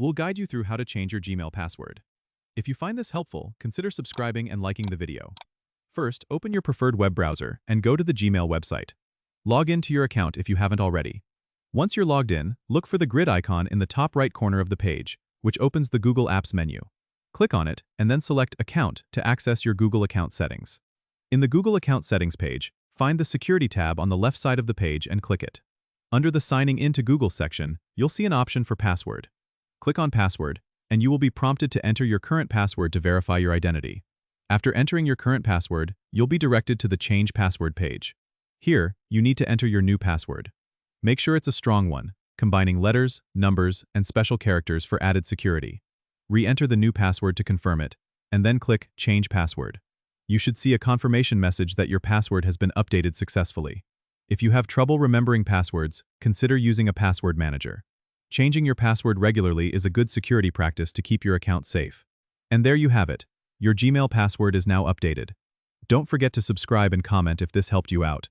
We'll guide you through how to change your Gmail password. If you find this helpful, consider subscribing and liking the video. First, open your preferred web browser and go to the Gmail website. Log into your account if you haven't already. Once you're logged in, look for the grid icon in the top right corner of the page, which opens the Google Apps menu. Click on it and then select Account to access your Google account settings. In the Google account settings page, find the Security tab on the left side of the page and click it. Under the Signing into Google section, you'll see an option for password. Click on Password, and you will be prompted to enter your current password to verify your identity. After entering your current password, you'll be directed to the Change Password page. Here, you need to enter your new password. Make sure it's a strong one, combining letters, numbers, and special characters for added security. Re-enter the new password to confirm it, and then click Change Password. You should see a confirmation message that your password has been updated successfully. If you have trouble remembering passwords, consider using a password manager. Changing your password regularly is a good security practice to keep your account safe. And there you have it. Your Gmail password is now updated. Don't forget to subscribe and comment if this helped you out.